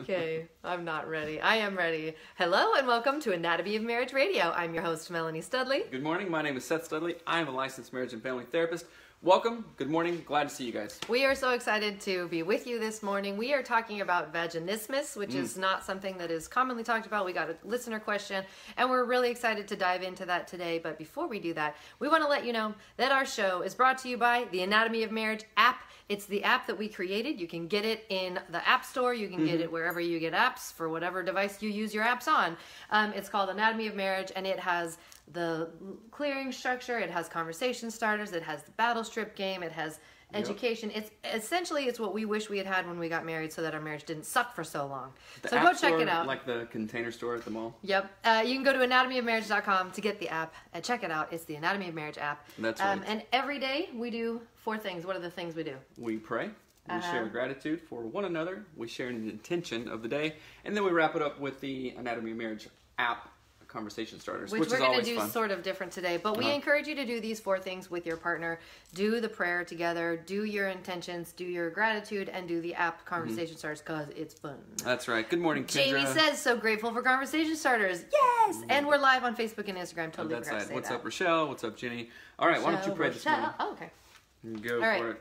Okay, I'm not ready. I am ready. Hello and welcome to Anatomy of Marriage Radio. I'm your host, Melanie Studley. Good morning. My name is Seth Studley. I am a licensed marriage and family therapist. Welcome. Good morning. Glad to see you guys. We are so excited to be with you this morning. We are talking about vaginismus, which is not something that is commonly talked about. We got a listener question, and we're really excited to dive into that today. But before we do that, we want to let you know that our show is brought to you by the Anatomy of Marriage app. It's the app that we created. You can get it in the App Store. You can get it wherever you get apps for whatever device you use your apps on. It's called Anatomy of Marriage, and it has the clearing structure. It has conversation starters. It has the battle strip game. It has education. It's essentially what we wish we had had when we got married, so that our marriage didn't suck for so long. So go check it out. Like the Container Store at the mall. Yep. You can go to anatomyofmarriage.com to get the app and check it out. It's the Anatomy of Marriage app. That's right. And every day we do 4 things. What are the things we do? We pray. We share gratitude for one another. We share an intention of the day, and then we wrap it up with the Anatomy of Marriage app conversation starters, which we're is going always to do fun. sort of different today, but we encourage you to do these 4 things with your partner. Do the prayer together, do your intentions, do your gratitude, and do the app conversation starters, because it's fun. That's right. Good morning, Kendra. Jamie says, so grateful for conversation starters. Yes! And we're live on Facebook and Instagram. Totally That's forgot right. to say What's that. up, Rochelle? What's up, Jenny? All right, why don't you pray this morning? Oh, okay. Go All right. for it.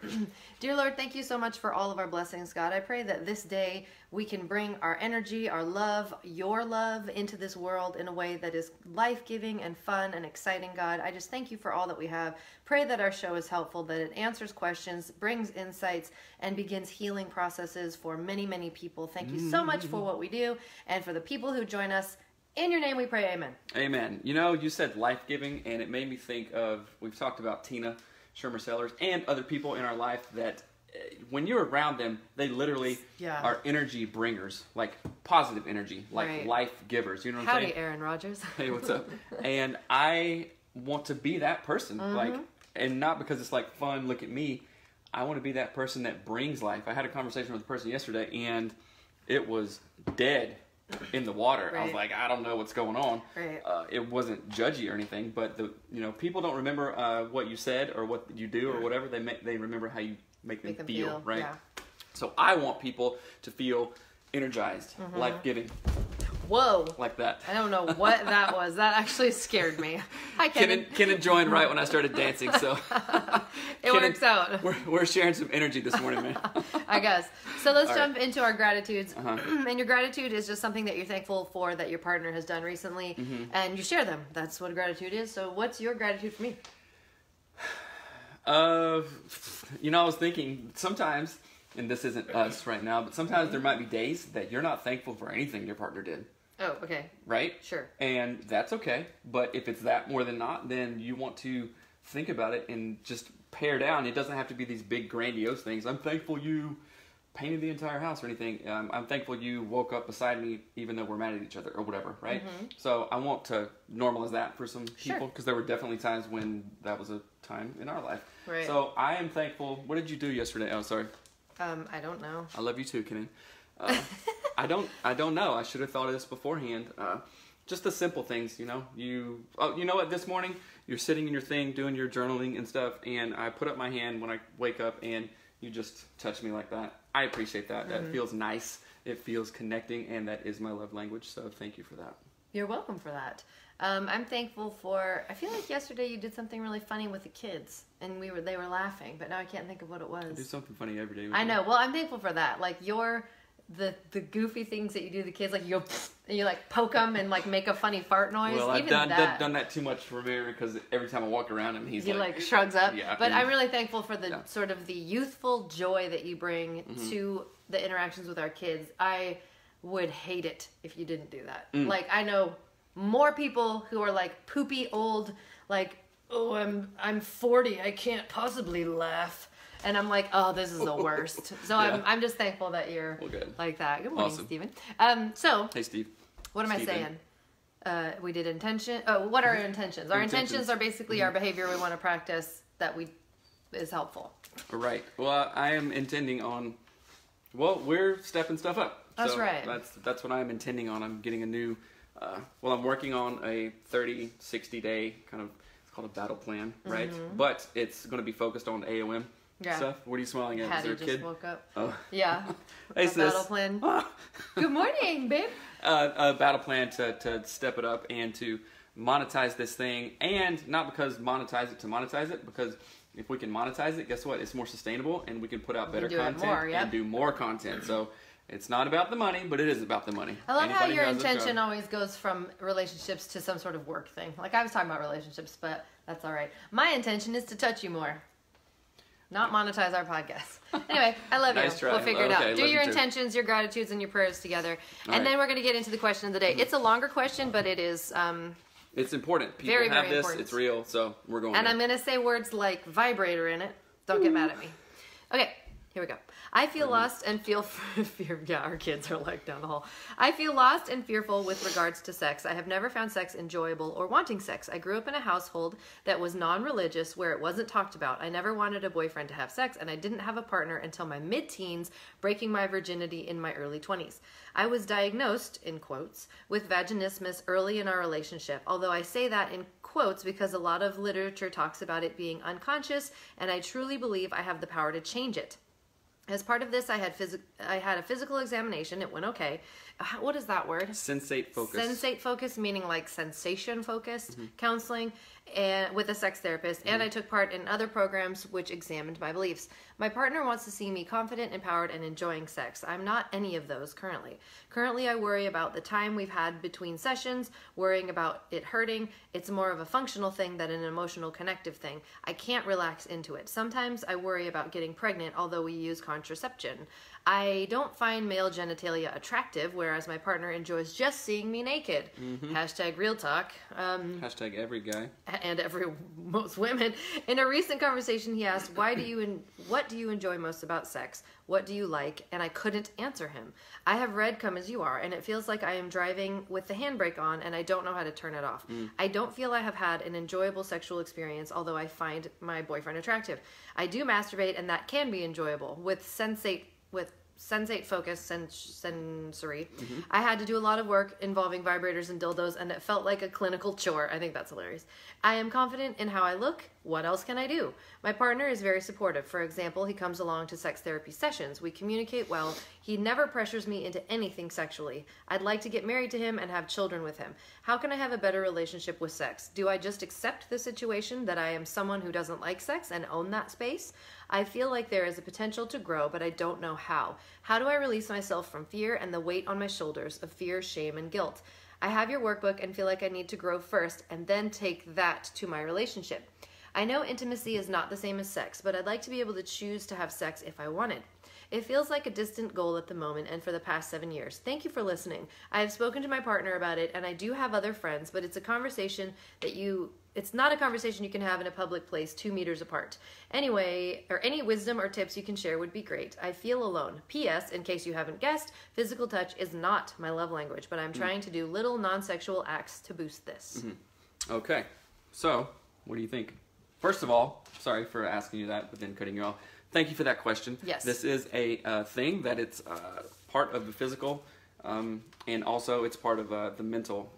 Dear Lord, thank you so much for all of our blessings, God. I pray that this day we can bring our energy, our love, your love into this world in a way that is life-giving and fun and exciting, God. I just thank you for all that we have. Pray that our show is helpful, that it answers questions, brings insights, and begins healing processes for many, many people. Thank you so much for what we do and for the people who join us. In your name we pray, amen. Amen. You know, you said life-giving, and it made me think of, we've talked about Tina Shermer Sellers and other people in our life that when you're around them, they literally are energy bringers, like positive energy, like life givers. You know what I'm saying? Howdy, Aaron Rodgers. Hey, what's up? And I want to be that person, like, and not because it's like fun. Look at me. I want to be that person that brings life. I had a conversation with a person yesterday, and it was dead in the water. I was like, I don't know what's going on. It wasn't judgy or anything, but people don't remember what you said or what you do or whatever. They remember how you make them feel, right? Yeah. So I want people to feel energized, life-giving. Whoa. Like that. I don't know what that was. That actually scared me. Hi, Kenan. Kenan joined right when I started dancing, so it works out. We're sharing some energy this morning, man. I guess. So let's jump into our gratitudes. And your gratitude is just something that you're thankful for that your partner has done recently, and you share them. That's what gratitude is. So what's your gratitude for me? I was thinking sometimes, and this isn't us right now, but sometimes there might be days that you're not thankful for anything your partner did. Oh, okay. Right? Sure. And that's okay. But if it's that more than not, then you want to think about it and just pare down. It doesn't have to be these big grandiose things. I'm thankful you painted the entire house or anything. I'm thankful you woke up beside me even though we're mad at each other or whatever, right? So I want to normalize that for some people because there were definitely times when that was a time in our life. Right. So I am thankful. What did you do yesterday? Oh, sorry. I don't know. I love you too, Kenan. I don't know. I should have thought of this beforehand. Just the simple things, you know. You know what? This morning you're sitting in your thing doing your journaling and stuff, and I put up my hand when I wake up, and you just touch me like that. I appreciate that. That feels nice. It feels connecting, and that is my love language. So thank you for that. You're welcome for that. I'm thankful for. I feel like yesterday you did something really funny with the kids, and they were laughing, but now I can't think of what it was. I do something funny every day. I know. Well, I'm thankful for that. Like the goofy things that you do to the kids, like you go and you like poke them and like make a funny fart noise. Well, Even I've done that too much for Mary because every time I walk around him, he like shrugs up. Yeah, but I'm really thankful for the sort of the youthful joy that you bring to the interactions with our kids. I would hate it if you didn't do that. Like I know more people who are like poopy old, like, oh, I'm 40, I can't possibly laugh. And I'm like, oh, this is the worst. So I'm just thankful that you're like that. Good morning, Stephen. Hey, Steve. What am I saying? We did intention. Oh, what are our intentions? Our intentions are basically our behavior we want to practice that is helpful. Right. Well, I am intending on. Well, we're stepping stuff up. That's right. That's what I'm intending on. I'm getting a new. I'm working on a 30, 60 day kind of. It's called a battle plan, right? But it's going to be focused on AOM. stuff. What are you smiling at? Hattie Is there a just kid? woke up. Oh. Yeah. Hey, A sis. battle plan. Good morning, babe. A battle plan to step it up and to monetize this thing, and not because monetize it, because if we can monetize it, guess what? It's more sustainable, and we can put out better do it content more, yep. and do more content. So it's not about the money, but it is about the money. I love how Anybody your who has a intention job- always goes from relationships to some sort of work thing. Like I was talking about relationships, but that's all right. My intention is to touch you more. Not monetize our podcast. Anyway, I love Nice you. try. We'll figure it Okay, out. Do love your you too. intentions, your gratitudes, and your prayers together. All And right. then we're going to get into the question of the day. It's a longer question, but it is... It's important. People Very, have very this. important. It's real. So we're going. And there. I'm going to say words like vibrator in it. Don't get mad at me. Okay, here we go. I feel lost and feel fear. Yeah, our kids are like down the hall. I feel lost and fearful with regards to sex. I have never found sex enjoyable or wanting sex. I grew up in a household that was non-religious where it wasn't talked about. I never wanted a boyfriend to have sex, and I didn't have a partner until my mid-teens, breaking my virginity in my early 20s. I was diagnosed, in quotes, with vaginismus early in our relationship, although I say that in quotes because a lot of literature talks about it being unconscious, and I truly believe I have the power to change it. As part of this, I had a physical examination. It went okay. What is that word? Sensate focus. Sensate focus, meaning like sensation focused counseling, and with a sex therapist. And I took part in other programs which examined my beliefs. My partner wants to see me confident, empowered, and enjoying sex. I'm not any of those currently. Currently, I worry about the time we've had between sessions, worrying about it hurting. It's more of a functional thing than an emotional connective thing. I can't relax into it. Sometimes I worry about getting pregnant, although we use contraception. I don't find male genitalia attractive, whereas my partner enjoys just seeing me naked. Hashtag real talk. Hashtag every guy. And most women. In a recent conversation, he asked, what do you enjoy most about sex? What do you like? And I couldn't answer him. I have read Come As You Are, and it feels like I am driving with the handbrake on, and I don't know how to turn it off. I don't feel I have had an enjoyable sexual experience, although I find my boyfriend attractive. I do masturbate, and that can be enjoyable. With sensate focus sensory. I had to do a lot of work involving vibrators and dildos, and it felt like a clinical chore. I think that's hilarious. I am confident in how I look. What else can I do? My partner is very supportive. For example, he comes along to sex therapy sessions. We communicate well. He never pressures me into anything sexually. I'd like to get married to him and have children with him. How can I have a better relationship with sex? Do I just accept the situation that I am someone who doesn't like sex and own that space? I feel like there is a potential to grow, but I don't know how. How do I release myself from fear and the weight on my shoulders of fear, shame, and guilt? I have your workbook and feel like I need to grow first and then take that to my relationship. I know intimacy is not the same as sex, but I'd like to be able to choose to have sex if I wanted. It feels like a distant goal at the moment and for the past 7 years. Thank you for listening. I have spoken to my partner about it, and I do have other friends, but it's a conversation it's not a conversation you can have in a public place 2 meters apart. Anyway, or any wisdom or tips you can share would be great. I feel alone. P.S. In case you haven't guessed, physical touch is not my love language, but I'm trying to do little non-sexual acts to boost this. Okay. So, what do you think? First of all, sorry for asking you that, but then cutting you off. Thank you for that question. Yes. This is a thing that it's part of the physical, and also it's part of the mental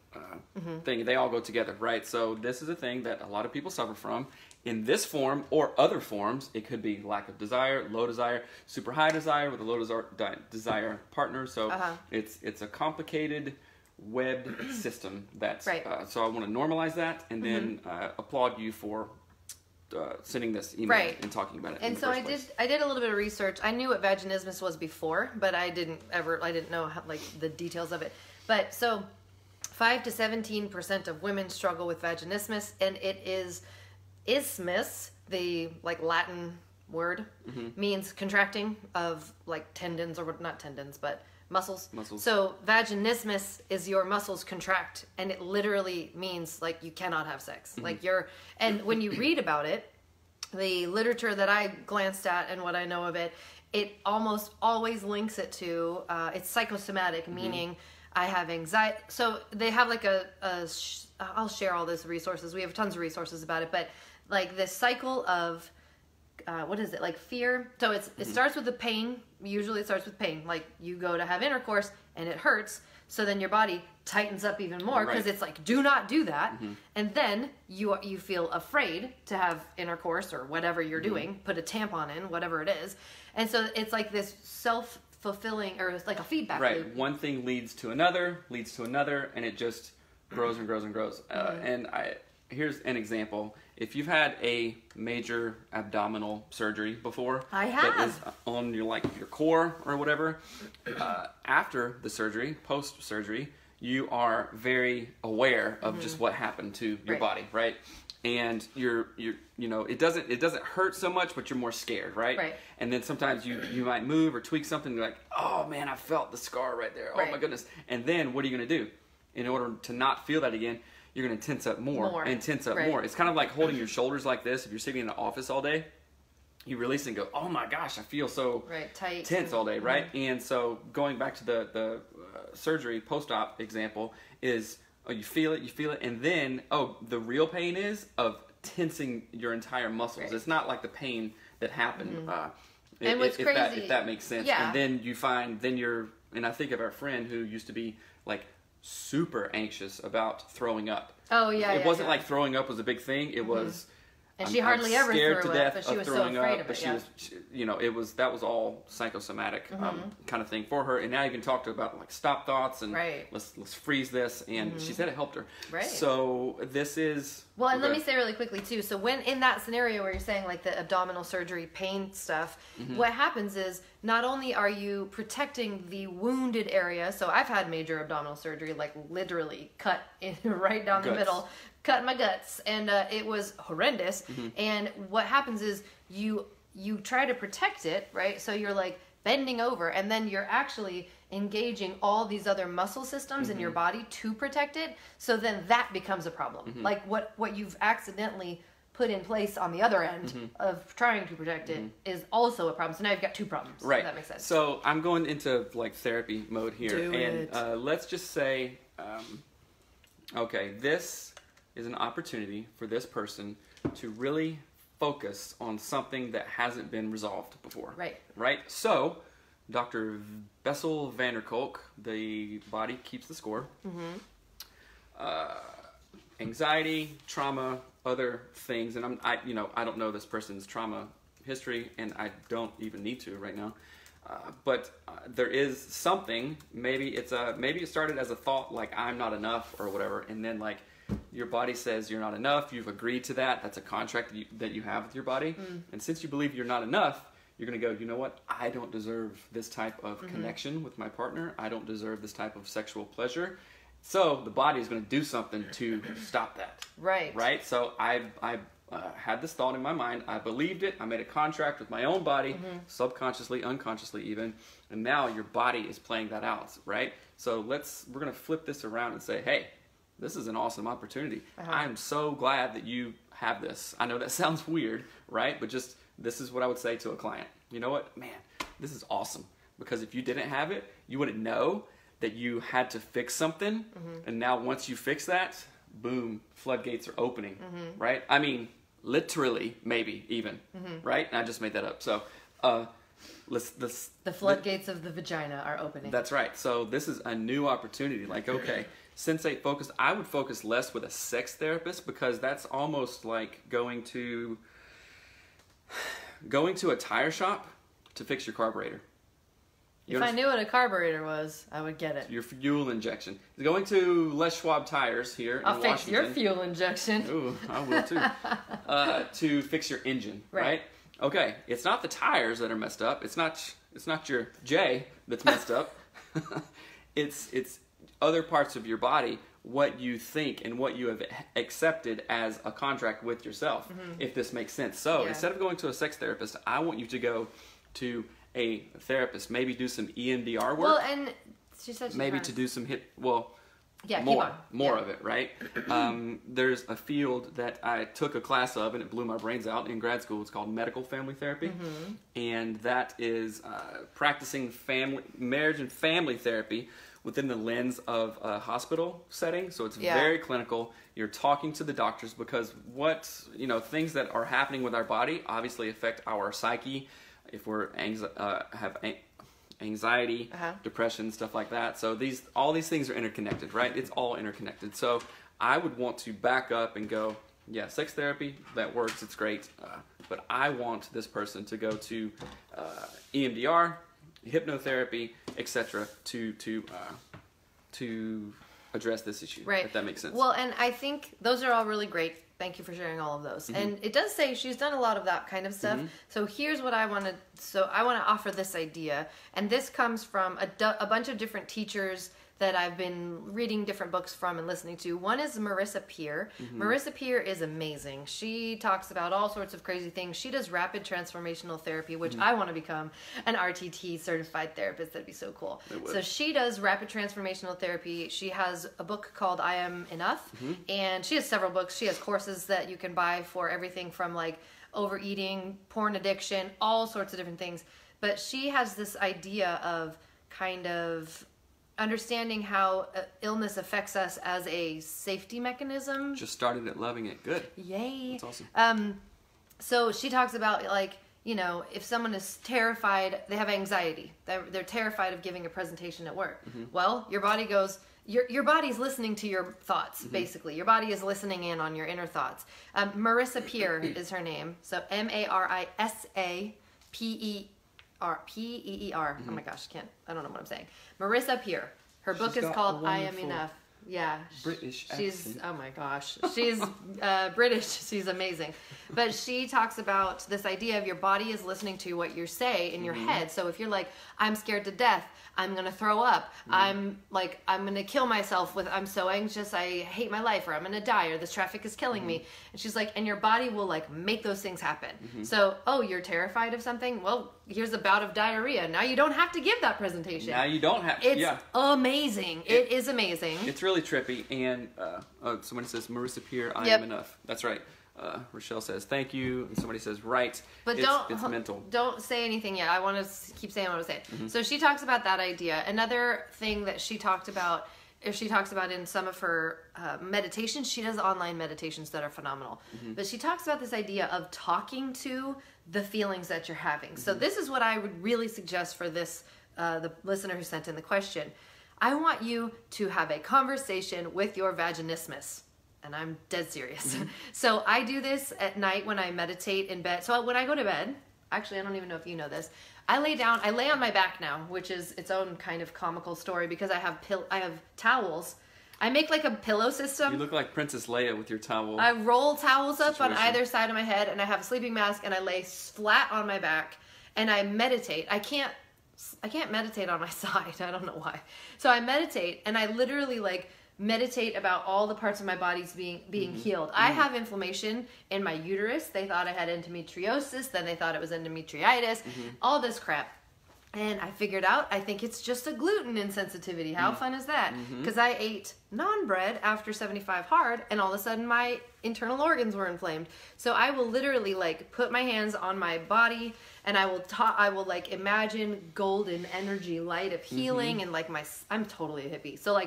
thing. They all go together, right? So this is a thing that a lot of people suffer from. In this form or other forms, it could be lack of desire, low desire, super high desire with a low desire partner. So it's a complicated webbed system. That's right. So I want to normalize that and then applaud you for sending this email Right. and talking about it. And so I did a little bit of research. I knew what vaginismus was before, but I didn't know how, like the details of it. But so 5 to 17% of women struggle with vaginismus, and it is isthmus, the like Latin word, means contracting of like tendons, or not tendons, but muscles. So vaginismus is your muscles contract, and it literally means like you cannot have sex. Like and when you read about it, the literature that I glanced at and what I know of it, it almost always links it to it's psychosomatic, meaning I have anxiety. So they have like I'll share all those resources. We have tons of resources about it, but like this cycle of what is it, like fear? So it starts with the pain usually it starts with pain. Like you go to have intercourse and it hurts, so then your body tightens up even more because Right. it's like, do not do that. And then you feel afraid to have intercourse or whatever you're doing, put a tampon in, whatever it is. And so it's like this self-fulfilling, or it's like a feedback Right. loop. One thing leads to another, and it just grows and grows and grows. And here's an example. If you've had a major abdominal surgery before, I that have. is on your core or whatever, after the surgery, post-surgery, you are very aware of just what happened to your Right. body, right? And you're it doesn't hurt so much, but you're more scared, right? Right. And then sometimes you might move or tweak something, and you're like, oh man, I felt the scar right there. Oh Right. my goodness. And then what are you gonna do? In order to not feel that again, you're gonna tense up more and tense up Right. more. It's kind of like holding your shoulders like this. If you're sitting in the office all day, you release and go, oh my gosh, I feel so Right, tight. tense all day, right? And so going back to the surgery post-op example is, you feel it, and then, the real pain is of tensing your entire muscles. Right. It's not like the pain that happened. And what's if crazy- if that makes sense. Yeah. And then you find, and I think of our friend who used to be like super anxious about throwing up. Oh, yeah, It yeah, wasn't yeah. like throwing up was a big thing. It was. And she hardly ever scared threw to up, death but she of was so throwing afraid up, of but it, she yeah. was, that was all psychosomatic kind of thing for her. And now you can talk to her about like stop thoughts and Right. let's freeze this. And she said it helped her. Right. So this is. Well, and let me say really quickly too. So when in that scenario where you're saying like the abdominal surgery pain stuff, what happens is not only are you protecting the wounded area. So I've had major abdominal surgery, like literally cut in, right down the Guts. middle, cut my guts, and it was horrendous. And what happens is you try to protect it, right? So you're like bending over, and then you're actually engaging all these other muscle systems in your body to protect it. So then that becomes a problem. Like what you've accidentally put in place on the other end of trying to protect it is also a problem. So now you've got two problems. Right. If that makes sense. So I'm going into like therapy mode here, Do and it. let's just say, okay, this is an opportunity for this person to really focus on something that hasn't been resolved before. Right. Right. So, Dr. Bessel van der Kolk, the body keeps the score. Anxiety, trauma, other things, and I don't know this person's trauma history, and I don't even need to right now. But there is something. Maybe it started as a thought like I'm not enough or whatever, and then like your body says you're not enough. You've agreed to that. That's a contract that you have with your body, and since you believe you're not enough, you're gonna go, you know what? I don't deserve this type of connection with my partner. I don't deserve this type of sexual pleasure. So the body is going to do something to stop that. Right. Right? So I had this thought in my mind. I believed it. I made a contract with my own body, subconsciously, unconsciously even. And now your body is playing that out, right? So we're going to flip this around and say, hey, this is an awesome opportunity. I'm so glad that you have this. I know that sounds weird, right? But just this is what I would say to a client. You know what? Man, this is awesome. Because if you didn't have it, you wouldn't know that you had to fix something, and now once you fix that, boom, floodgates are opening, right? I mean, literally, maybe even, right? And I just made that up. So, The floodgates of the vagina are opening. That's right. So this is a new opportunity. Like, okay, sensate focus. I would focus less with a sex therapist because that's almost like going to a tire shop to fix your carburetor. If I knew what a carburetor was, I would get it. Your fuel injection. Going to Les Schwab Tires here I'll in fix Washington. your fuel injection. Ooh, I will too. To fix your engine, right? Okay, it's not the tires that are messed up. It's not your J that's messed up. It's other parts of your body, what you think and what you have accepted as a contract with yourself, if this makes sense. So instead of going to a sex therapist, I want you to go to a therapist, maybe do some EMDR work. Well, and she said she maybe has. to do some Yeah, more keep on. of it, right? There's a field that I took a class of, and it blew my brains out in grad school. It's called medical family therapy, and that is practicing marriage and family therapy within the lens of a hospital setting. So it's very clinical. You're talking to the doctors because things that are happening with our body obviously affect our psyche. If we're have anxiety, depression, stuff like that. So all these things are interconnected, right? It's all interconnected. So I would want to back up and go, yeah, sex therapy, that works, it's great. But I want this person to go to EMDR, hypnotherapy, etc. to address this issue, right? If that makes sense. Well, and I think those are all really great. Thank you for sharing all of those. And it does say she's done a lot of that kind of stuff. So here's what I want to. So I want to offer this idea, and this comes from a bunch of different teachers that I've been reading different books from and listening to. One is Marissa Peer. Marissa Peer is amazing. She talks about all sorts of crazy things. She does rapid transformational therapy, which I want to become an RTT certified therapist. That'd be so cool. So she does rapid transformational therapy. She has a book called I Am Enough, and she has several books. She has courses that you can buy for everything from like overeating, porn addiction, all sorts of different things. But she has this idea of kind of understanding how illness affects us as a safety mechanism. Just started at loving it. Good. Yay. That's awesome. So she talks about, like, you know, if someone is terrified, they have anxiety. They're terrified of giving a presentation at work. Well, your body goes, your body's listening to your thoughts, basically. Your body is listening in on your inner thoughts. Marissa Peer is her name. So Marisa Peer. Oh my gosh, I don't know what I'm saying. Marissa Peer. Her book is called I Am Enough. Yeah. British she's accent. oh my gosh. She's British. She's amazing. But she talks about this idea of your body is listening to what you say in your head. So if you're like, I'm scared to death, I'm going to throw up. I'm going to kill myself I'm so anxious, I hate my life, or I'm going to die, or this traffic is killing me. And she's like, and your body will like make those things happen. So, oh, you're terrified of something? Well, here's a bout of diarrhea. Now you don't have to give that presentation. Now you don't have to. It's amazing. It is amazing. It's really trippy. And somebody says, Marissa Peer, I am enough. That's right. Rochelle says, thank you. And somebody says, right. But it's mental. Don't say anything yet. I want to keep saying what I was saying. So she talks about that idea. Another thing that she talked about, in some of her meditations, she does online meditations that are phenomenal. But she talks about this idea of talking to the feelings that you're having. So this is what I would really suggest for this, the listener who sent in the question. I want you to have a conversation with your vaginismus. And I'm dead serious. So I do this at night when I meditate in bed. So when I go to bed, actually, I don't even know if you know this. I lay on my back now, which is its own kind of comical story because I have towels. I make like a pillow system. You look like Princess Leia with your towel. I roll towels up on either side of my head, and I have a sleeping mask, and I lay flat on my back, and I meditate. I can't meditate on my side. I don't know why. So I meditate, and I literally meditate about all the parts of my body's being healed. I have inflammation in my uterus. They thought I had endometriosis. Then they thought it was endometritis. All this crap. And I figured out, I think it's just a gluten insensitivity. How fun is that? Because I ate non-bread after 75 hard, and all of a sudden my internal organs were inflamed. So I will literally put my hands on my body, and I will imagine golden energy light of healing, and I'm totally a hippie. So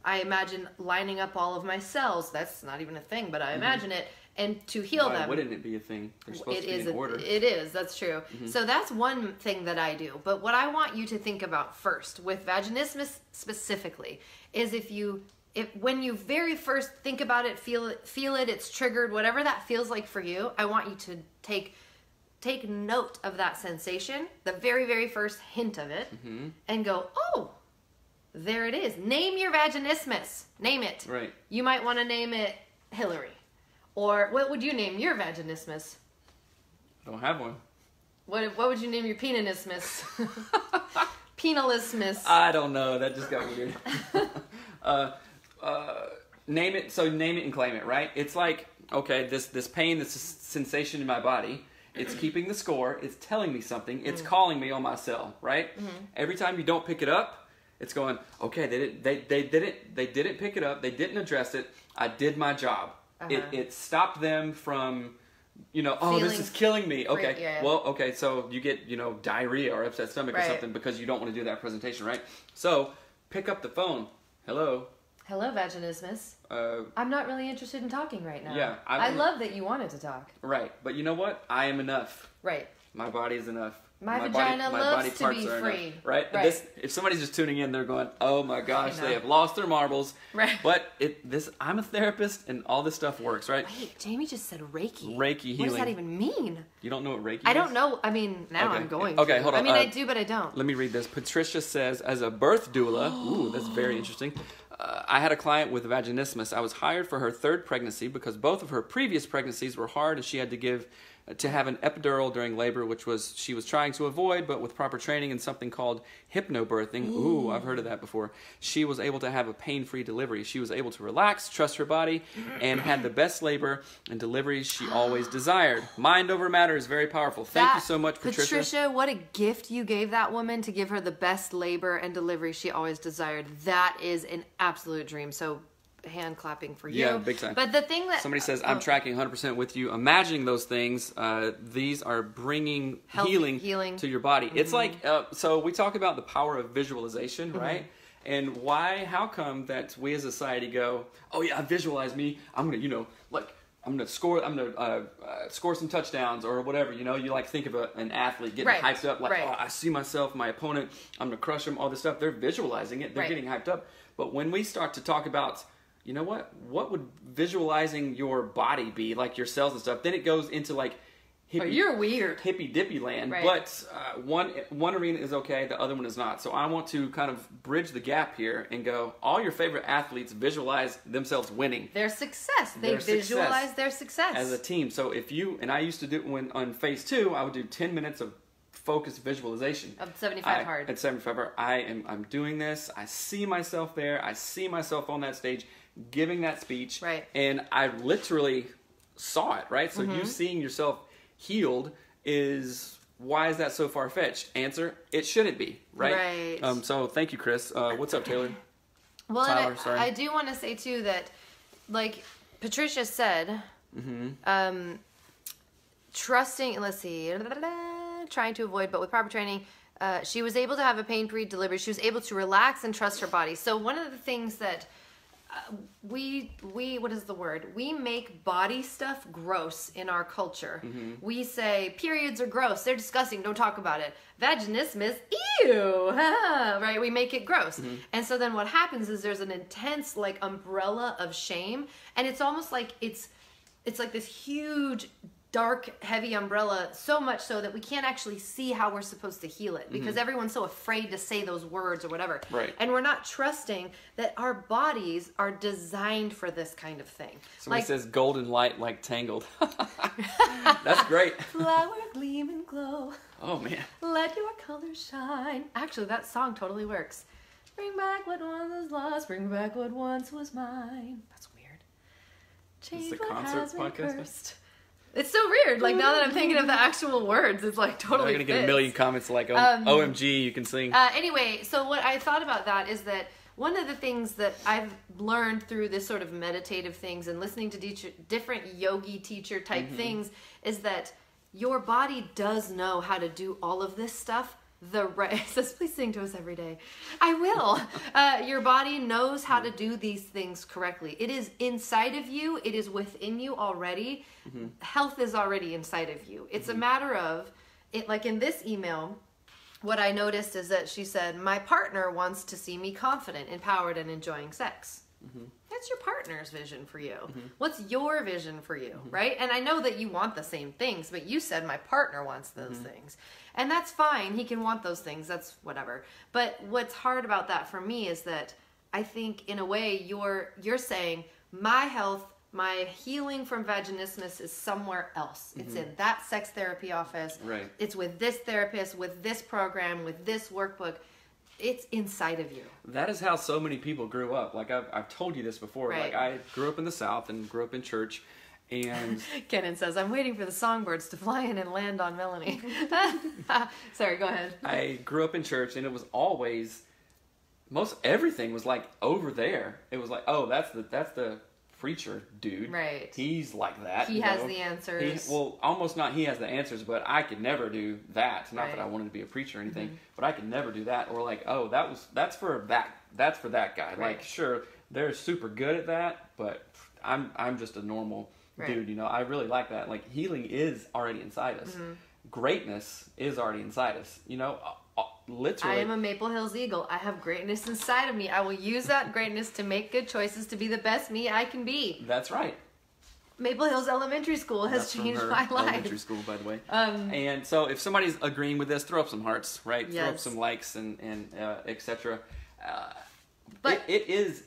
I imagine lining up all of my cells. That's not even a thing, but I imagine it. And to heal them. Why wouldn't it be a thing? They're supposed to be in order. It is. That's true. So that's one thing that I do. But what I want you to think about first, with vaginismus specifically, is when you very first think about it, feel it, it's triggered, whatever that feels like for you, I want you to take note of that sensation, the very, very first hint of it, and go, oh, there it is. Name your vaginismus. Name it. Right. You might want to name it Hillary. Or what would you name your vaginismus? I don't have one. What would you name your peninismus? Penalismus. I don't know. That just got weird. Name it. So name it and claim it, right? It's like, okay, this pain, this sensation in my body, it's keeping the score. It's telling me something. It's calling me on my cell, right? Every time you don't pick it up, it's going, okay, they didn't pick it up. They didn't address it. I did my job. It stopped them from, this is killing me. Okay, yeah. Well, okay, so you get, diarrhea or upset stomach or something because you don't want to do that presentation, right? So pick up the phone. Hello, vaginismus. I'm not really interested in talking right now. Yeah, I love that you wanted to talk. Right, but you know what? I am enough. Right. My body is enough. My vagina loves to be free. Right? If somebody's just tuning in, they're going, oh my gosh, they have lost their marbles. Right. But I'm a therapist and all this stuff works, right? Wait, Jamie just said Reiki. Reiki healing. What does that even mean? You don't know what Reiki is? I don't know. I mean, now I'm going to. Okay, hold on. I mean, I do, but I don't. Let me read this. Patricia says, as a birth doula, ooh, that's very interesting. I had a client with vaginismus. I was hired for her third pregnancy because both of her previous pregnancies were hard and she had to have an epidural during labor, which she was trying to avoid, but with proper training and something called hypnobirthing. Ooh, I've heard of that before. She was able to have a pain-free delivery. She was able to relax, trust her body, and had the best labor and deliveries she always desired. Mind over matter is very powerful. Thank you so much, Patricia. Patricia, what a gift you gave that woman to give her the best labor and delivery she always desired. That is an absolute dream. So hand clapping for you. Yeah, big time. But the thing that somebody says, I'm tracking 100% with you. Imagining those things, these are bringing healing to your body. Mm-hmm. It's like, so we talk about the power of visualization, right? And how come that we as a society go, oh yeah, visualize me. I'm going to, I'm going to score some touchdowns or whatever. You think of an athlete getting hyped up, oh, I see myself, my opponent, I'm going to crush them, all this stuff. They're visualizing it. They're getting hyped up. But when we start to talk about, you know what would visualizing your body be, like your cells and stuff, then it goes into you're weird. Hippy dippy land. Right. But one arena is okay, the other one is not. So I want to kind of bridge the gap here and go, all your favorite athletes visualize themselves winning. Their success. They visualize their success. As a team. So and I used to do, when on phase 2, I would do 10 minutes of focused visualization. Of 75 hard. At 75 hard. I'm doing this. I see myself there. I see myself on that stage giving that speech. Right. And I literally saw it, right? So you seeing yourself healed why is that so far-fetched? Answer, it shouldn't be, right? Right. So thank you, Chris. What's up, Taylor? Well, Tyler, sorry. I do want to say, too, that, like Patricia said, trusting, let's see, trying to avoid, but with proper training, she was able to have a pain-free delivery. She was able to relax and trust her body. So one of the things that we what is the word? We make body stuff gross in our culture. We say periods are gross. They're disgusting. Don't talk about it. Vaginismus, ew, right? We make it gross. And so then what happens is there's an intense umbrella of shame, and it's almost like it's like this huge dark, heavy umbrella, so much so that we can't actually see how we're supposed to heal it because everyone's so afraid to say those words or whatever. Right. And we're not trusting that our bodies are designed for this kind of thing. Somebody says golden light like Tangled. That's great. Flower gleam and glow. Oh, man. Let your colors shine. Actually, that song totally works. Bring back what once was lost. Bring back what once was mine. That's weird. Change it's the what concert has been podcast. Cursed. It's so weird. Now that I'm thinking of the actual words, it's totally. You're gonna get a million comments OMG, you can sing. Anyway, so what I thought about that is that one of the things that I've learned through this sort of meditative things and listening to different yogi teacher type things is that your body does know how to do all of this stuff. It says, please sing to us every day. I will. Your body knows how to do these things correctly. It is inside of you. It is within you already. Health is already inside of you. It's a matter of, in this email, what I noticed is that she said, my partner wants to see me confident, empowered, and enjoying sex. That's your partner's vision for you. What's your vision for you, right? And I know that you want the same things, but you said my partner wants those things. And that's fine. He can want those things. That's whatever. But what's hard about that for me is that I think in a way you're saying my health, my healing from vaginismus is somewhere else. It's in that sex therapy office. Right. It's with this therapist, with this program, with this workbuk. It's inside of you. That is how so many people grew up. I've told you this before. Right. I grew up in the South and grew up in church. And Kenan says, I'm waiting for the songbirds to fly in and land on Melanie. Sorry, go ahead. I grew up in church, and it was always, most everything was over there. It was oh, that's the preacher dude. Right. He's like that. He has the answers. Almost not he has the answers, but I could never do that. Not that I wanted to be a preacher or anything, but I could never do that. Or oh, that's for that guy. Right. Sure, they're super good at that, but I'm just a normal dude, I really like that. Healing is already inside us. greatness is already inside us. You know, literally. I am a Maple Hills Eagle. I have greatness inside of me. I will use that greatness to make good choices to be the best me I can be. That's right. Maple Hills Elementary School has changed my life. Elementary school, by the way. And so if somebody's agreeing with this, throw up some hearts, right? Yes. Throw up some likes and etc. But it is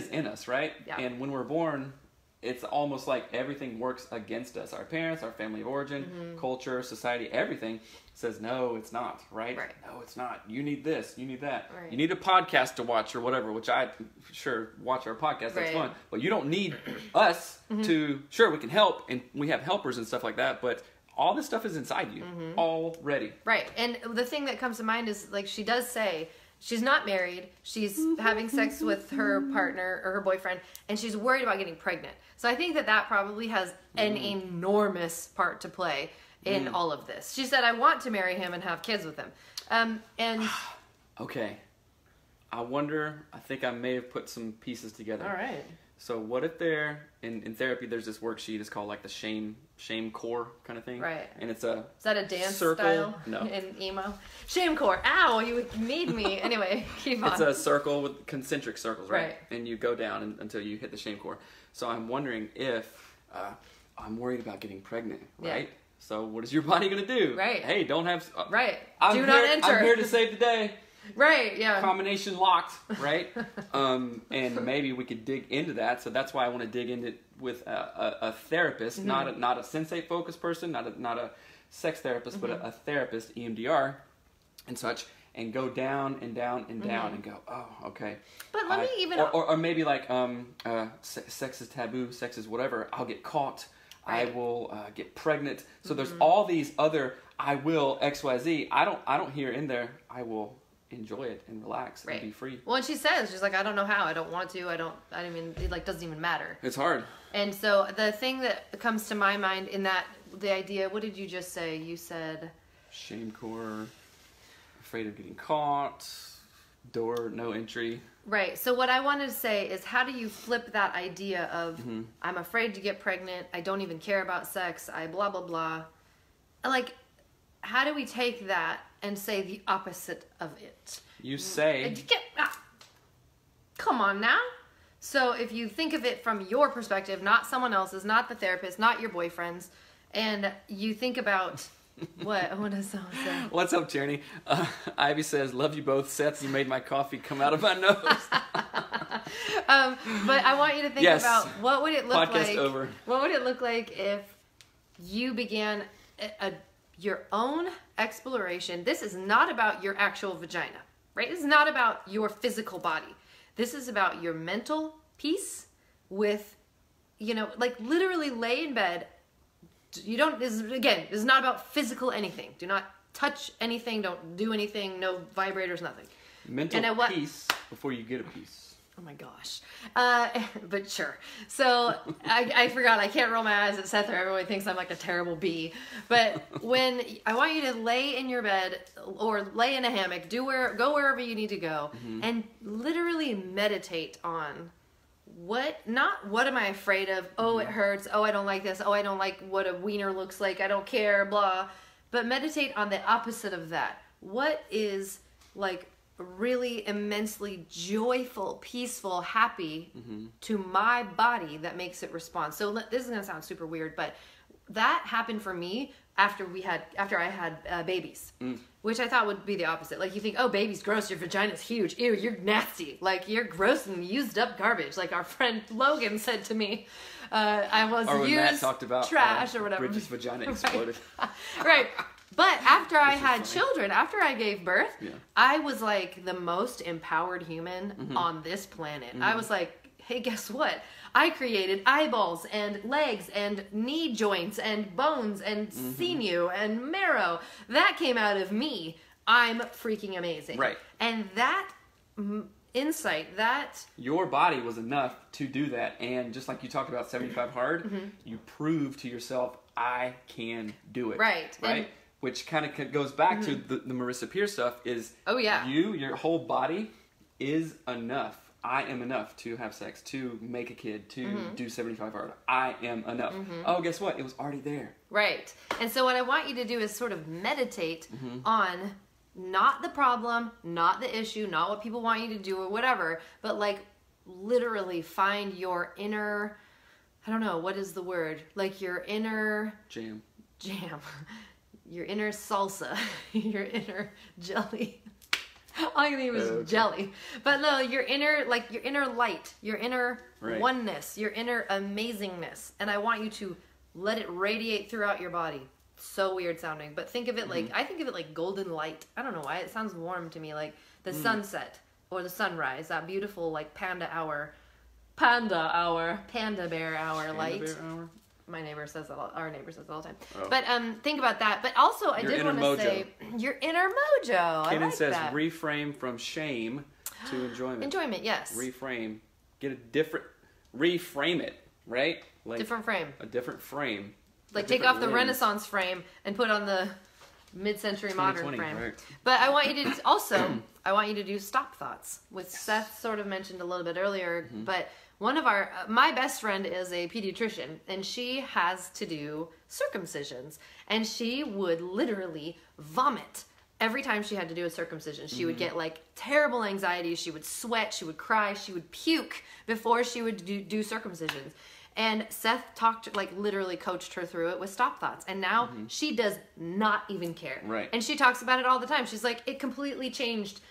in us, right? Yeah. And when we're born, it's almost like everything works against us. Our parents, our family of origin, culture, society, everything says, no, it's not, right? Right. No, it's not. You need this. You need that. Right. You need a podcast to watch or whatever, which I sure watch our podcast. That's Right. fun. But you don't need us to, sure, we can help, and we have helpers and stuff like that, but all this stuff is inside you already. Right. And the thing that comes to mind is, like, she does say she's not married. She's having sex with her partner or her boyfriend, and she's worried about getting pregnant. So I think that probably has an enormous part to play in all of this. She said, I want to marry him and have kids with him. And Okay. I think I may have put some pieces together. all right. So what if in therapy there's this worksheet, it's called like the shame core kind of thing. Right. And it's a Is that a dance circle. style? No. In emo? Shame core. Ow, you made me. Anyway, keep on. It's a circle with concentric circles, right? Right. And you go down until you hit the shame core. So I'm wondering if I'm worried about getting pregnant, right? Yeah. So what is your body going to do? Right. Hey, don't have... Right. I'm Do here, not enter. I'm here to save the day. Right, yeah. Combination locked, right? And maybe we could dig into that. So that's why I want to dig into it with a therapist, not a sensate focused person, not a sex therapist, but a therapist, EMDR, and such, and go down and down and down and go, oh, okay. But let me even... Or maybe like sex is taboo, sex is whatever. I'll get caught. Right. I will get pregnant. So there's all these other I will XYZ. I don't hear in there I will enjoy it and relax and be free. Well, and she says, she's like, I don't know how. I don't want to. I mean, it like doesn't even matter. It's hard. And so the thing that comes to my mind in that, the idea, what did you just say? You said... Shame core, afraid of getting caught, door, no entry. Right. So what I wanted to say is, how do you flip that idea of, I'm afraid to get pregnant, I don't even care about sex, I blah, blah, blah. Like, how do we take that and say the opposite of it? You say... Come on now. So if you think of it from your perspective, not someone else's, not the therapist, not your boyfriend's, and you think about... What does someone say? What's up, Tierney? Ivy says, love you both. Seth, you made my coffee come out of my nose. But I want you to think about what would it look Podcast like. over. What would it look like if you began your own exploration? This is not about your actual vagina, right? This is not about your physical body. This is about your mental peace with, like literally lay in bed. You don't, this is not about physical anything. Do not touch anything. Don't do anything. No vibrators, nothing. Mental peace before you get a piece. Oh my gosh. But sure. So I forgot. I can't roll my eyes at Seth or everyone thinks I'm like a terrible bee. But when I want you to lay in your bed or lay in a hammock, go wherever you need to go and literally meditate on what am I afraid of? Oh, it hurts. Oh, I don't like this. Oh, I don't like what a wiener looks like. I don't care, blah. But meditate on the opposite of that. What is like really immensely joyful, peaceful, happy to my body that makes it respond? So this is going to sound super weird, but that happened for me after I had babies, which I thought would be the opposite. Like you think, oh, baby's gross, your vagina's huge, ew, you're nasty, like you're gross and used up garbage. Like our friend Logan said to me, I was or when used Matt talked about trash or whatever. Bridget's vagina exploded. Right. But after I had children, after I gave birth, I was like the most empowered human on this planet. I was like, hey, guess what? I created eyeballs and legs and knee joints and bones and sinew and marrow. That came out of me. I'm freaking amazing. Right. And that insight, that... Your body was enough to do that. And just like you talked about 75 Hard, you proved to yourself, I can do it. Right. Right? And, which kind of goes back to the Marissa Peer stuff is... Oh, yeah. Your whole body is enough. I am enough to have sex, to make a kid, to do 75 hard. I am enough. Oh, guess what? It was already there. Right. And so what I want you to do is sort of meditate on not the problem, not the issue, not what people want you to do or whatever, but like literally find your inner, I don't know, what is the word? Like your inner... Jam. Your inner salsa. Your inner jelly. All I can think of is jelly. But no, your inner light, your inner oneness, your inner amazingness. And I want you to let it radiate throughout your body. So weird sounding. But think of it like, I think of it like golden light. I don't know why. It sounds warm to me. Like the sunset or the sunrise. That beautiful like panda bear hour light. Bear hour? My neighbor says that our neighbor says that all the time. Oh. But think about that. But also, I did want to say your inner mojo. Kenan says that. reframe from shame to enjoyment. Enjoyment, yes. Reframe. Get a different. Reframe it, right? Like different frame. A different frame. Like take off the Renaissance frame and put on the mid-century modern frame. Right. But I want you to also, I want you to do stop thoughts, which Seth sort of mentioned a little bit earlier. But one of my best friend is a pediatrician, and she has to do circumcisions, and she would literally vomit every time she had to do a circumcision. She would get like terrible anxiety. She would sweat. She would cry. She would puke before she would do circumcisions. And Seth literally coached her through it with stop thoughts. And now she does not even care. Right. And she talks about it all the time. She's like, it completely changed.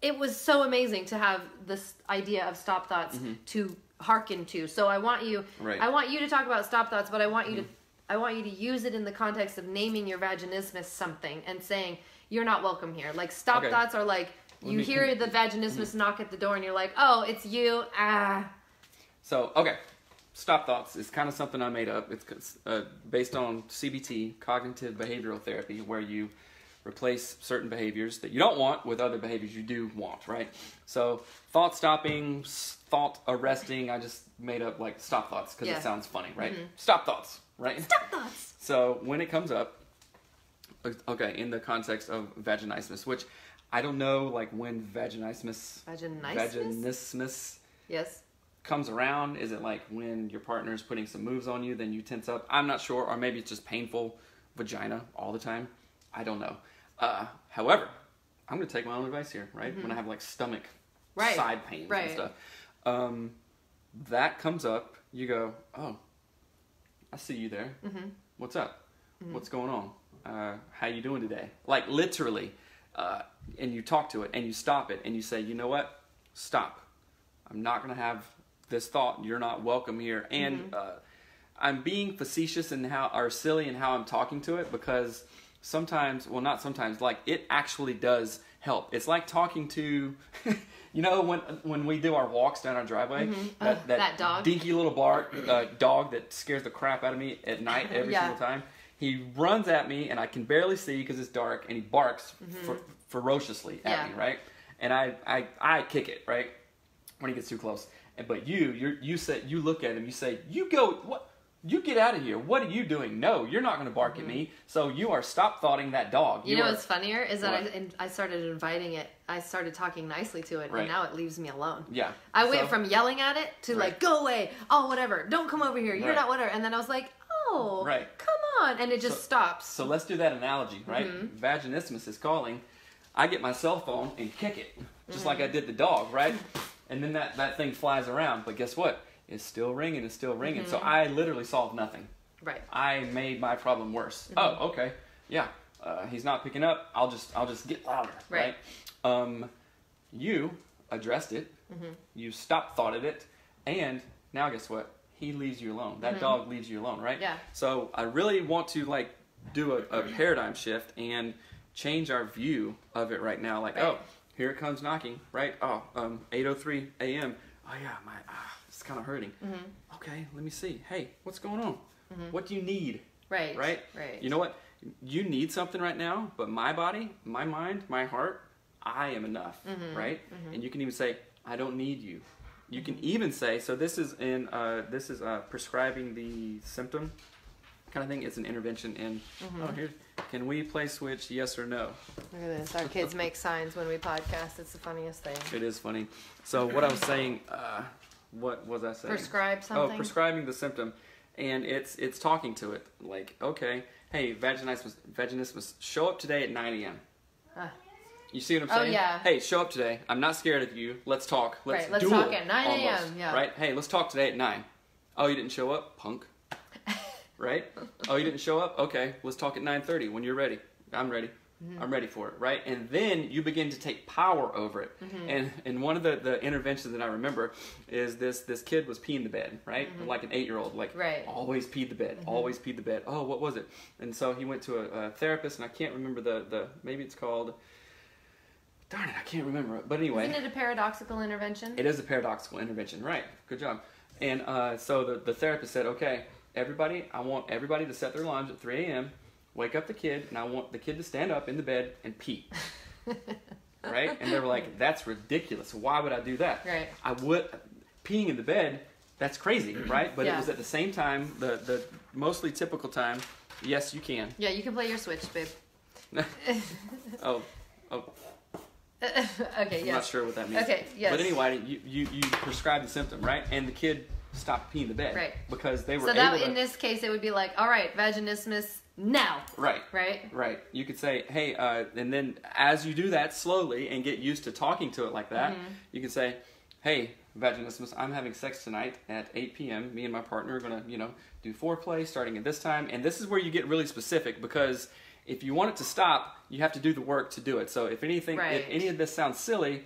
It was so amazing to have this idea of stop thoughts to hearken to. So I want you to talk about stop thoughts, but I want you to use it in the context of naming your vaginismus something and saying, you're not welcome here. Like stop thoughts are like, you hear the vaginismus knock at the door and you're like, oh, it's you. So, okay. Stop thoughts is kind of something I made up. It's based on CBT, cognitive behavioral therapy, where you replace certain behaviors that you don't want with other behaviors you do want, right? So thought stopping, thought arresting, I just made up like stop thoughts because it sounds funny, right? Stop thoughts, right? Stop thoughts. So when it comes up, okay, in the context of vaginismus, which I don't know like when vaginismus Yes. comes around. Is it like when your partner's putting some moves on you, then you tense up? I'm not sure. Or maybe it's just painful vagina all the time. I don't know. However, I'm going to take my own advice here, right? When I have like stomach side pains and stuff. That comes up, you go, oh, I see you there. What's up? What's going on? How you doing today? Like literally. And you talk to it and you stop it and you say, you know what? Stop. I'm not going to have this thought. You're not welcome here. And I'm being facetious in or silly in how I'm talking to it, because sometimes, well, not sometimes, like it actually does help. It's like talking to, you know, when we do our walks down our driveway, that dog, dinky little dog that scares the crap out of me at night every single time. He runs at me and I can barely see because it's dark, and he barks ferociously at me, right? And I kick it, right? When he gets too close. But you look at him, you say, what? You get out of here. What are you doing? No, you're not going to bark at me. So you are stop thoughting that dog. You know what's funnier is that I started inviting it. I started talking nicely to it, and now it leaves me alone. Yeah. I went from yelling at it to like, go away. Oh, whatever. Don't come over here. You're not whatever. And then I was like, oh, come on. And it just stops. So let's do that analogy, right? Vaginismus is calling. I get my cell phone and kick it, just like I did the dog, right? And then that thing flies around. But guess what? It's still ringing. It's still ringing. So I literally solved nothing. Right. I made my problem worse. Oh, okay. Yeah. He's not picking up. I'll just get louder. Right. You addressed it. You stop thoughted it. And now guess what? He leaves you alone. That dog leaves you alone, right? Yeah. So I really want to like do a paradigm shift and change our view of it right now. Like, oh, here it comes knocking, right? Oh, 8:03 a.m. Oh yeah, it's kind of hurting. Okay, let me see. Hey, what's going on? What do you need? Right. You know what? You need something right now, but my body, my mind, my heart, I am enough, right? And you can even say, I don't need you. You can even say, so this is prescribing the symptom kind of thing. It's an intervention in, here, can we play Switch, yes or no? Look at this. Our kids make signs when we podcast. It's the funniest thing. It is funny. So what I was saying, what was I saying? Prescribe something? Oh, prescribing the symptom. And it's talking to it. Like, okay, hey, vaginismus, show up today at 9 a.m. You see what I'm saying? Oh, yeah. Hey, show up today. I'm not scared of you. Let's talk. Let's duel, talk at 9 a.m. almost, Yeah. Right? Hey, let's talk today at 9. Oh, you didn't show up? Punk. Right? Oh, you didn't show up? Okay, let's talk at 9:30 when you're ready. I'm ready. I'm ready for it, right? And then you begin to take power over it. And one of the interventions that I remember is this kid was peeing the bed, right? Like an 8-year-old, like always peed the bed, always peed the bed. Oh, what was it? And so he went to a therapist, and I can't remember the maybe it's called, darn it, I can't remember it. But anyway. Isn't it a paradoxical intervention? It is a paradoxical intervention, right? Good job. And so the therapist said, okay, everybody, I want everybody to set their alarms at 3 a.m., wake up the kid, and I want the kid to stand up in the bed and pee. Right? And they were like, that's ridiculous. Why would I do that? Right. Peeing in the bed, that's crazy, right? But it was at the same time, the mostly typical time, yes, you can. Yeah, you can play your Switch, babe. Oh. Okay, yes. I'm not sure what that means. Okay, yes. But anyway, you prescribe the symptom, right? And the kid stopped peeing the bed. Right. Because they were so that, in this case, it would be like, all right, vaginismus, now. Right. Right? Right. You could say, hey, and then as you do that slowly and get used to talking to it like that, you can say, hey, vaginismus, I'm having sex tonight at 8 p.m. Me and my partner are going to, do foreplay starting at this time. And this is where you get really specific, because if you want it to stop, you have to do the work to do it. So if anything, if any of this sounds silly,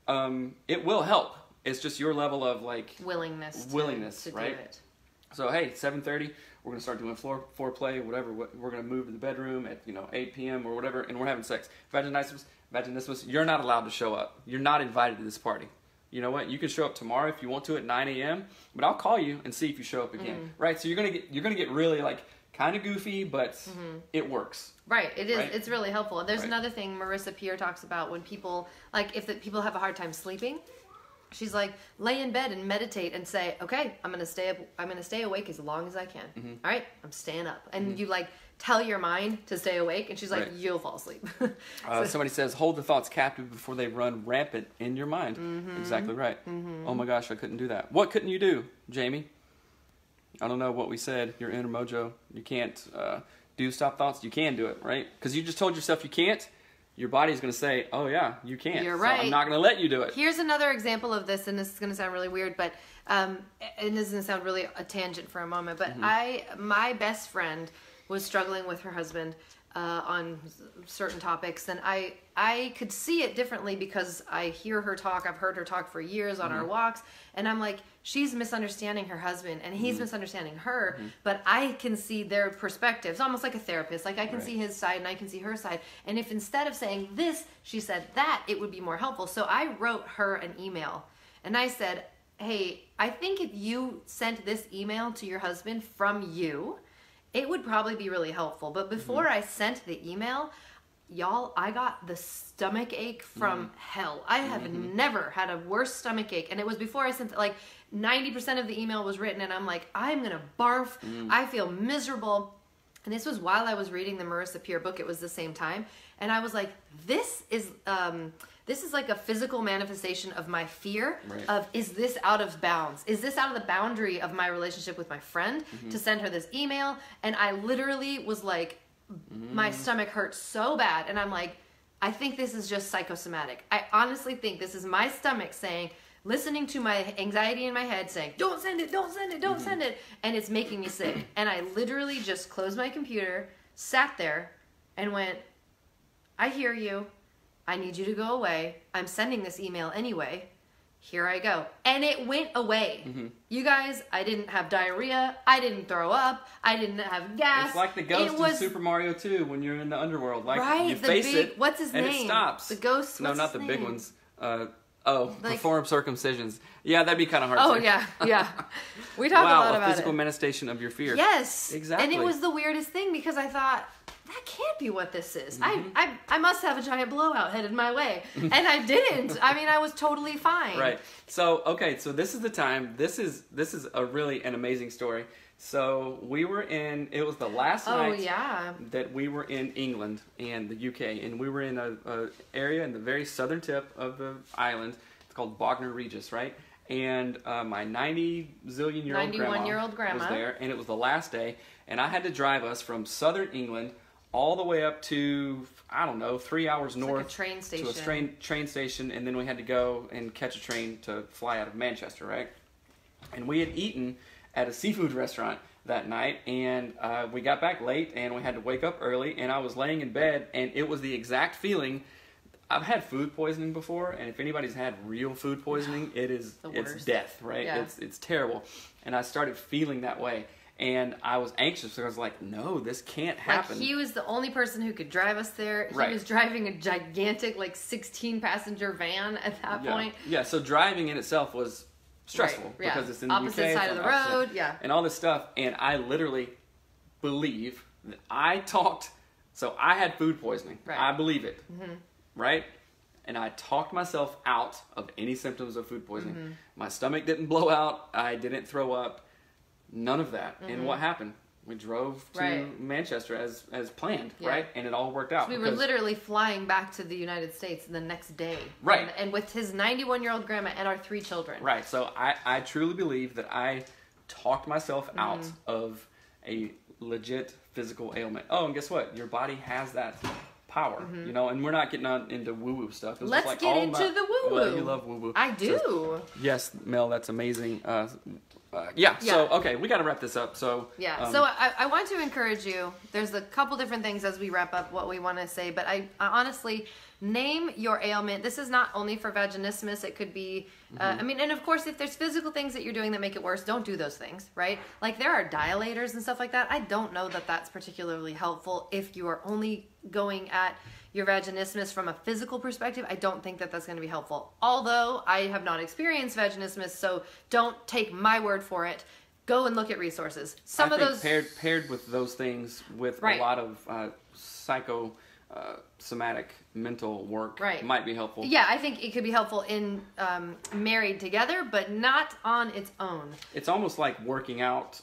it will help. It's just your level of willingness, to right? Do it. So hey, 7:30, we're gonna start doing foreplay, whatever. We're gonna move to the bedroom at 8 p.m. or whatever, and we're having sex. Vaginismus, you're not allowed to show up. You're not invited to this party. You know what? You can show up tomorrow if you want to at 9 a.m. But I'll call you and see if you show up again. Right? So you're gonna get really kind of goofy, but it works. Right, it is. Right? It's really helpful. There's another thing Marissa Peer talks about when people, if people have a hard time sleeping. She's like, lay in bed and meditate and say, okay, I'm gonna stay awake as long as I can. All right, I'm staying up, and you tell your mind to stay awake, and she's like, you'll fall asleep. Somebody says, hold the thoughts captive before they run rampant in your mind. Exactly right. Oh my gosh, I couldn't do that. What couldn't you do, Jamie? I don't know what we said. Your inner mojo. You can't do stop thoughts. You can do it, right? Because you just told yourself you can't. Your body's going to say, oh yeah, you can't. You're right. So I'm not going to let you do it. Here's another example of this, and this is going to sound really weird, but and this is going to sound really a tangent for a moment, but my best friend was struggling with her husband on certain topics, and I could see it differently because I hear her talk. I've heard her talk for years on our walks, and I'm like, she's misunderstanding her husband, and he's misunderstanding her, but I can see their perspectives, almost like a therapist. I can see his side, and I can see her side, and if instead of saying this, she said that, it would be more helpful. So I wrote her an email, and I said, hey, I think if you sent this email to your husband from you, it would probably be really helpful. But before I sent the email, y'all, I got the stomach ache from hell. I have never had a worse stomach ache. And it was before I sent, 90% of the email was written, and I'm like, I'm going to barf. I feel miserable. And this was while I was reading the Marissa Peer book. It was the same time. And I was like, this is like a physical manifestation of my fear of, is this out of bounds? Is this out of the boundary of my relationship with my friend to send her this email? And I literally was like, my stomach hurt so bad. And I'm like, I think this is just psychosomatic. I honestly think this is my stomach saying, listening to my anxiety in my head saying, don't send it, don't send it, don't send it. And it's making me sick. And I literally just closed my computer, sat there, and went, I hear you. I need you to go away. I'm sending this email anyway. Here I go. And it went away. You guys, I didn't have diarrhea. I didn't throw up. I didn't have gas. It's like the ghost in Super Mario 2 when you're in the underworld. You the face big, it, what's his and name? it stops. The ghost, No, not the big ones. Perform circumcisions. Yeah, that'd be kind of hard. Oh, yeah. We talked a lot about it. Wow, a physical manifestation of your fear. Yes. Exactly. And it was the weirdest thing because I thought, that can't be what this is. I must have a giant blowout headed my way. And I didn't. I mean, I was totally fine. Right. So, okay, so this is the time. This is a really an amazing story. So it was the last Oh, night yeah. that we were in England and the UK, and we were in a area in the very southern tip of the island. It's called Bognor Regis, right? And my 90-zillion-year-old 91-year-old grandma grandma was there, and it was the last day, and I had to drive us from southern England all the way up to, I don't know, 3 hours north like a train station. to a train station, and then we had to go and catch a train to fly out of Manchester, right? And we had eaten at a seafood restaurant that night, and we got back late, and we had to wake up early, and I was laying in bed, and it was the exact feeling. I've had food poisoning before, and if anybody's had real food poisoning, it's death, right? Yeah. It's terrible. And I started feeling that way, and I was anxious because I was like, no, this can't happen. Like, he was the only person who could drive us there. He was driving a gigantic, 16-passenger van at that point. Yeah, so driving in itself was stressful because it's in the opposite UK, side of the road, and all this stuff. And I literally believe that I talked. So I had food poisoning. Right. I believe it. Right? And I talked myself out of any symptoms of food poisoning. My stomach didn't blow out. I didn't throw up. None of that. And what happened? We drove to Manchester as planned, right? And it all worked out. So we were literally flying back to the United States the next day. Right. And with his 91-year-old grandma and our 3 children. Right. So I truly believe that I talked myself out of a legit physical ailment. Oh, and guess what? Your body has that power, you know, and we're not getting on into woo-woo stuff. Let's get into the woo-woo. Well, you love woo-woo. I do. So, yes, Mel, that's amazing. So, okay, we got to wrap this up. So, so I want to encourage you. There's a couple different things as we wrap up what we want to say, but I honestly, name your ailment. This is not only for vaginismus. It could be, and of course, if there's physical things that you're doing that make it worse, don't do those things, right? Like there are dilators and stuff like that. I don't know that that's particularly helpful if you are only going at your vaginismus from a physical perspective. I don't think that that's going to be helpful. Although I have not experienced vaginismus, so don't take my word for it. Go and look at resources. Some of those paired with those things with a lot of somatic mental work might be helpful. Yeah, I think it could be helpful in married together, but not on its own. It's almost like working out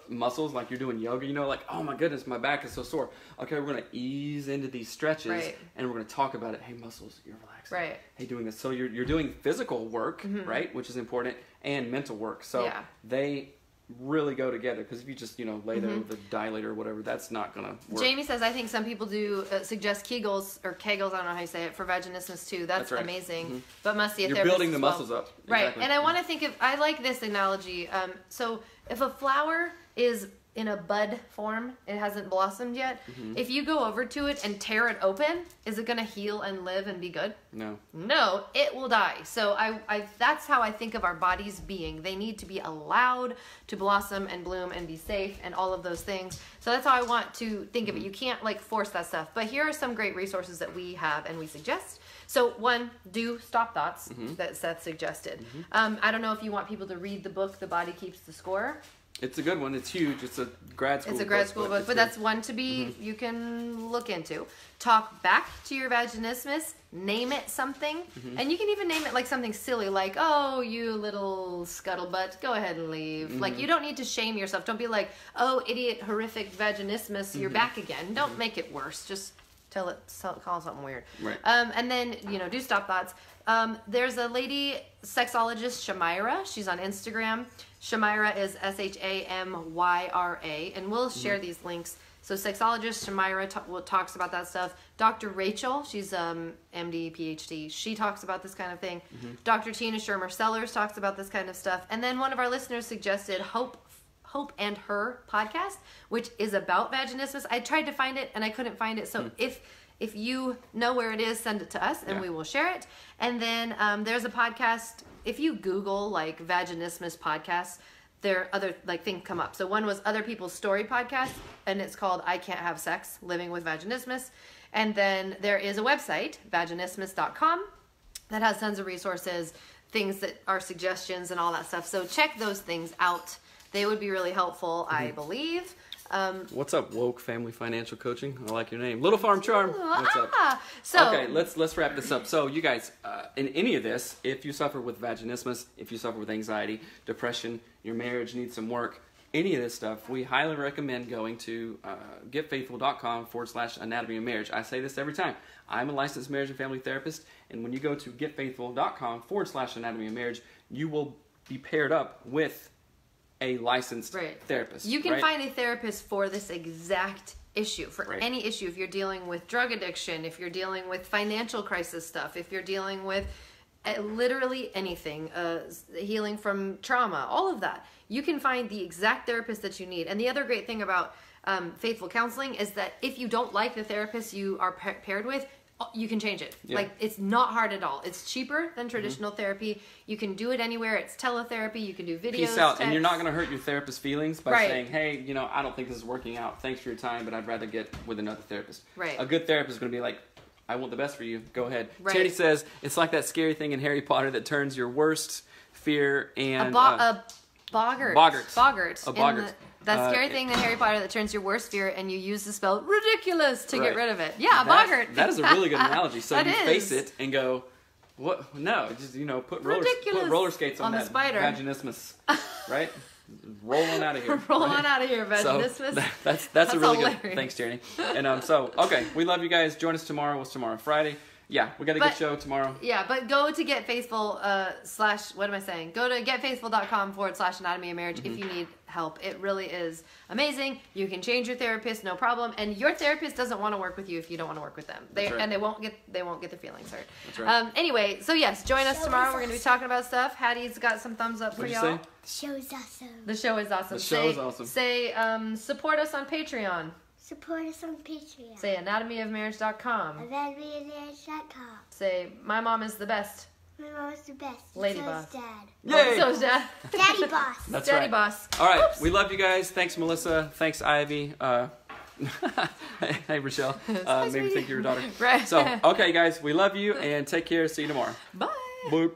muscles, like you're doing yoga. You know, like, oh my goodness, my back is so sore. Okay, we're going to ease into these stretches, and we're going to talk about it. Hey, muscles, you're relaxing. Right. Hey, doing this. So you're doing physical work, right, which is important, and mental work. So they really go together, because if you just lay there with a dilator or whatever, that's not gonna work. Jamie says, I think some people do suggest Kegels or Kegels, I don't know how you say it, for vaginismus too. That's right. Amazing, but must see a therapist. You're building the muscles up, right? And I want to think of, I like this analogy. So if a flower is in a bud form, it hasn't blossomed yet. If you go over to it and tear it open, is it going to heal and live and be good? No, it will die. So I that's how I think of our bodies being. They need to be allowed to blossom and bloom and be safe and all of those things. So that's how I want to think of it. You can't force that stuff. But here are some great resources that we have and we suggest. So one, do Stop Thoughts that Seth suggested. I don't know if you want people to read the book, The Body Keeps the Score. It's a good one. It's huge. It's a grad school book. It's a grad school book, but that's one to be, you can look into. Talk back to your vaginismus. Name it something. And you can even name it like something silly, like, oh, you little scuttlebutt, go ahead and leave. Like, you don't need to shame yourself. Don't be like, oh, idiot, horrific vaginismus, you're back again. Don't make it worse. Just call it something weird. Right. And then, do Stop Thoughts. There's a lady, sexologist Shamira. She's on Instagram. Shamira is Shamyra, and we'll share these links. So sexologist Shamira talks about that stuff. Dr. Rachel, she's MD, PhD. She talks about this kind of thing. Dr. Tina Shermer-Sellers talks about this kind of stuff. And then one of our listeners suggested Hope and Her podcast, which is about vaginismus. I tried to find it and I couldn't find it. So if you know where it is, send it to us and we will share it. And then there's a podcast. If you Google vaginismus podcasts, there are other things come up. So one was Other People's Story podcast, and it's called I Can't Have Sex, Living with Vaginismus. And then there is a website, vaginismus.com, that has tons of resources, things that are suggestions and all that stuff. So check those things out. They would be really helpful, I believe. What's up, Woke Family Financial Coaching? I like your name. Little Farm Charm. What's up? Okay, let's wrap this up. So you guys, in any of this, if you suffer with vaginismus, if you suffer with anxiety, depression, your marriage needs some work, any of this stuff, we highly recommend going to getfaithful.com/anatomy of marriage. I say this every time. I'm a licensed marriage and family therapist, and when you go to getfaithful.com/anatomy of marriage, you will be paired up with a licensed therapist. You can find a therapist for this exact issue, for any issue. If you're dealing with drug addiction, if you're dealing with financial crisis stuff, if you're dealing with literally anything, healing from trauma, all of that, you can find the exact therapist that you need. And the other great thing about Faithful Counseling is that if you don't like the therapist you are paired with, you can change it. Like, it's not hard at all. It's cheaper than traditional therapy. You can do it anywhere. It's teletherapy. You can do videos. Peace out. And you're not going to hurt your therapist's feelings by saying, hey, you know, I don't think this is working out. Thanks for your time, but I'd rather get with another therapist. A good therapist is going to be like, I want the best for you. Go ahead. Charity says, it's like that scary thing in Harry Potter that turns your worst fear and... Boggart. A boggart. That scary thing in Harry Potter that turns your worst fear, and you use the spell ridiculous to get rid of it. Yeah, a boggart. That is a really good analogy. So you face it and go, what? No, just, you know, put roller skates on that spider. Vaginismus, right? Roll on out of here. Roll on out of here, Vaginismus. So that's a really hilarious. Good. Thanks, Tierney. And okay, we love you guys. Join us tomorrow. What's tomorrow? Friday. Yeah, we got a good show tomorrow. Yeah, but go to Get Faithful what am I saying? Go to getfaithful.com/anatomy of marriage if you need help. It really is amazing. You can change your therapist, no problem. And your therapist doesn't want to work with you if you don't want to work with them. And they won't get their feelings hurt. That's right. Anyway, so yes, join us tomorrow. We're going to be talking about stuff. Hattie's got some thumbs up for y'all. The show is awesome. The show is awesome. The show is awesome. Say support us on Patreon. Support us on Patreon. Say anatomyofmarriage.com. Anatomyofmarriage.com. Say, my mom is the best. My mom is the best. Lady so boss. Is Dad. Yay! So is Dad. Daddy boss. That's Daddy right. boss. All right. Oops. We love you guys. Thanks, Melissa. Thanks, Ivy. Hey, Rochelle. Maybe think you're your daughter. Right. So, okay, guys. We love you and take care. See you tomorrow. Bye. Boop.